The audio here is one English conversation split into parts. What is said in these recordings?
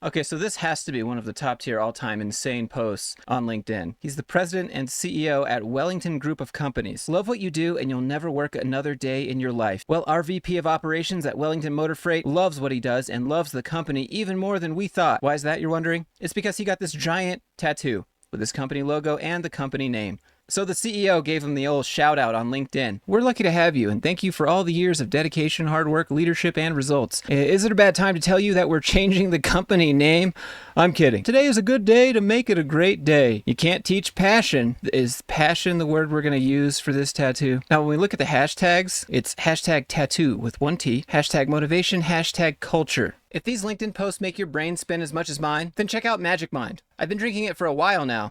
Okay, so this has to be one of the top tier all-time insane posts on LinkedIn. He's the president and CEO at Wellington Group of Companies. Love what you do and you'll never work another day in your life. Well, our VP of operations at Wellington Motor Freight loves what he does and loves the company even more than we thought. Why is that, you're wondering? It's because he got this giant tattoo with his company logo and the company name. So the CEO gave him the old shout out on LinkedIn. We're lucky to have you and thank you for all the years of dedication, hard work, leadership, and results. Is it a bad time to tell you that we're changing the company name? I'm kidding. Today is a good day to make it a great day. You can't teach passion. Is passion the word we're going to use for this tattoo? Now, when we look at the hashtags, it's hashtag tattoo with one T, hashtag motivation, hashtag culture. If these LinkedIn posts make your brain spin as much as mine, then check out Magic Mind. I've been drinking it for a while now,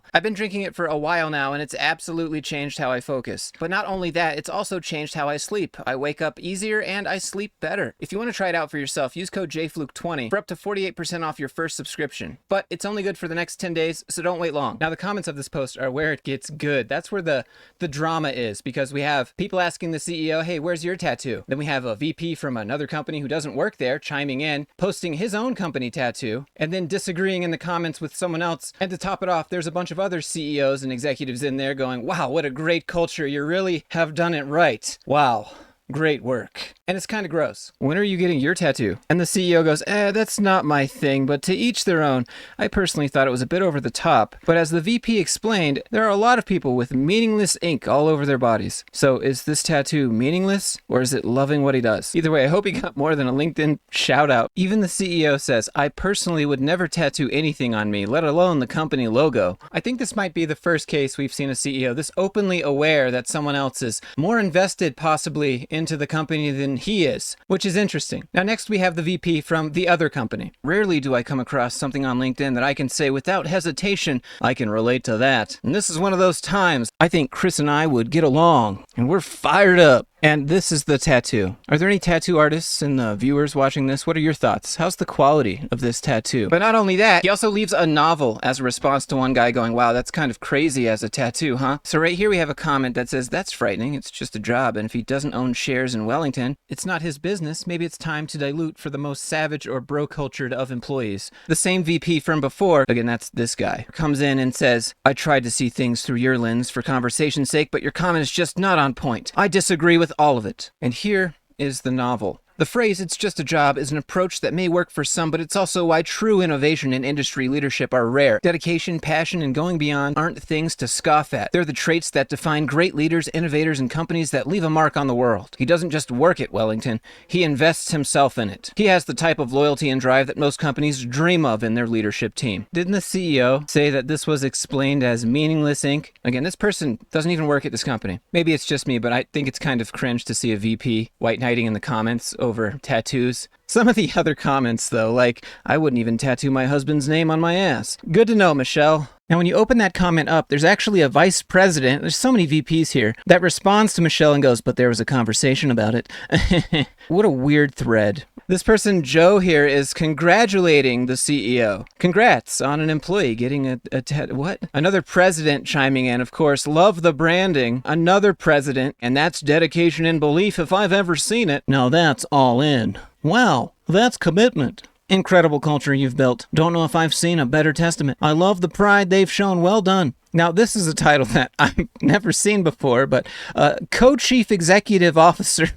and it's absolutely changed how I focus. But not only that, it's also changed how I sleep. I wake up easier and I sleep better. If you want to try it out for yourself, use code joshuafluke for up to 48% off your first subscription. But it's only good for the next 10 days, so don't wait long. Now, the comments of this post are where it gets good. That's where the drama is, because we have people asking the CEO, hey, where's your tattoo? Then we have a VP from another company who doesn't work there chiming in, posting his own company tattoo, and then disagreeing in the comments with someone else. And to top it off, there's a bunch of other CEOs and executives in there going, wow, what a great culture. You really have done it right. Wow. Great work. And it's kind of gross. When are you getting your tattoo? And the CEO goes, that's not my thing, but to each their own. I personally thought it was a bit over the top, but as the VP explained, there are a lot of people with meaningless ink all over their bodies. So is this tattoo meaningless, or is it loving what he does? Either way, I hope he got more than a LinkedIn shout out. Even the CEO says, I personally would never tattoo anything on me, let alone the company logo. I think this might be the first case we've seen a CEO this openly aware that someone else is more invested possibly into the company than he is, which is interesting. Now, next we have the VP from the other company. Rarely do I come across something on LinkedIn that I can say without hesitation, I can relate to that. And this is one of those times I think Chris and I would get along, and we're fired up. And this is the tattoo. Are there any tattoo artists and viewers watching this? What are your thoughts? How's the quality of this tattoo? But not only that, he also leaves a novel as a response to one guy going, wow, that's kind of crazy as a tattoo, huh? So right here we have a comment that says, that's frightening. It's just a job. And if he doesn't own shares in Wellington, it's not his business. Maybe it's time to dilute for the most savage or bro-cultured of employees. The same VP from before, again, that's this guy, comes in and says, I tried to see things through your lens for conversation's sake, but your comment is just not on point. I disagree with all of it. And here is the novel. The phrase, it's just a job, is an approach that may work for some, but it's also why true innovation and industry leadership are rare. Dedication, passion, and going beyond aren't things to scoff at. They're the traits that define great leaders, innovators, and companies that leave a mark on the world. He doesn't just work at Wellington, he invests himself in it. He has the type of loyalty and drive that most companies dream of in their leadership team. Didn't the CEO say that this was explained as meaningless ink? Again, this person doesn't even work at this company. Maybe it's just me, but I think it's kind of cringe to see a VP white knighting in the comments over tattoos. Some of the other comments, though, like, I wouldn't even tattoo my husband's name on my ass. Good to know, Michelle. Now, when you open that comment up, there's actually a vice president, there's so many VPs here, that responds to Michelle and goes, but there was a conversation about it. What a weird thread. This person, Joe, here is congratulating the CEO. Congrats on an employee getting what? Another president chiming in, of course, love the branding. Another president, and that's dedication and belief if I've ever seen it. Now that's all in. Wow, that's commitment. Incredible culture you've built. Don't know if I've seen a better testament. I love the pride they've shown. Well done. Now, this is a title that I've never seen before, but Co-Chief Executive Officer.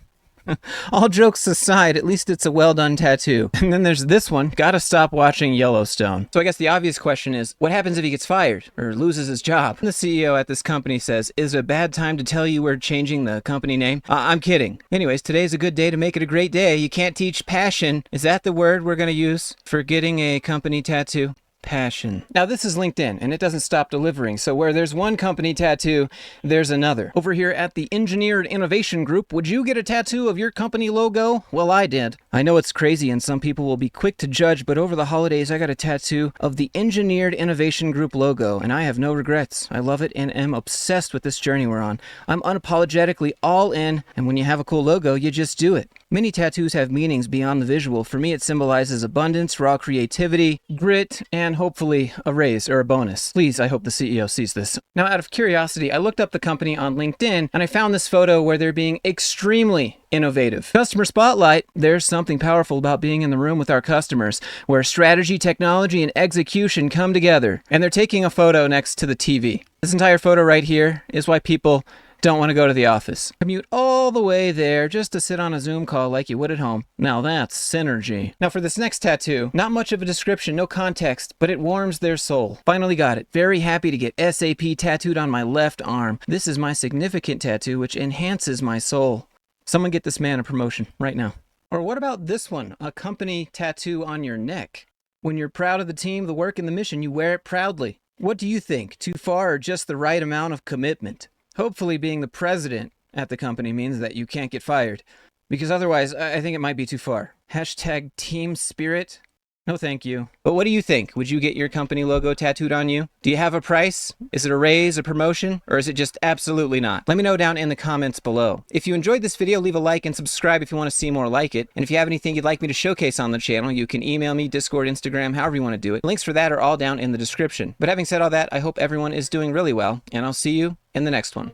All jokes aside, at least it's a well-done tattoo. And then there's this one, gotta stop watching Yellowstone. So I guess the obvious question is, what happens if he gets fired or loses his job? And the CEO at this company says, is it a bad time to tell you we're changing the company name? I'm kidding. Anyways, today's a good day to make it a great day. You can't teach passion. Is that the word we're gonna use for getting a company tattoo? Passion. Now this is LinkedIn and it doesn't stop delivering. So where there's one company tattoo, there's another. Over here at the Engineered Innovation Group, would you get a tattoo of your company logo? Well, I did. I know it's crazy and some people will be quick to judge, but over the holidays I got a tattoo of the Engineered Innovation Group logo and I have no regrets. I love it and am obsessed with this journey we're on. I'm unapologetically all in, and when you have a cool logo, you just do it. Many tattoos have meanings beyond the visual. For me, it symbolizes abundance, raw creativity, grit, and hopefully a raise or a bonus. Please, I hope the CEO sees this. Now, out of curiosity, I looked up the company on LinkedIn and I found this photo where they're being extremely innovative. Customer spotlight. There's something powerful about being in the room with our customers where strategy, technology, and execution come together. And they're taking a photo next to the TV. This entire photo right here is why people don't want to go to the office. Commute all the way there just to sit on a Zoom call like you would at home. Now that's synergy. Now for this next tattoo, not much of a description, no context, but it warms their soul. Finally got it. Very happy to get SAP tattooed on my left arm. This is my significant tattoo, which enhances my soul. Someone get this man a promotion right now. Or what about this one? A company tattoo on your neck. When you're proud of the team, the work, and the mission, you wear it proudly. What do you think? Too far or just the right amount of commitment? Hopefully being the president at the company means that you can't get fired. Because otherwise, I think it might be too far. Hashtag team spirit. No thank you. But what do you think? Would you get your company logo tattooed on you? Do you have a price? Is it a raise, a promotion? Or is it just absolutely not? Let me know down in the comments below. If you enjoyed this video, leave a like and subscribe if you want to see more like it. And if you have anything you'd like me to showcase on the channel, you can email me, Discord, Instagram, however you want to do it. Links for that are all down in the description. But having said all that, I hope everyone is doing really well, and I'll see you in the next one.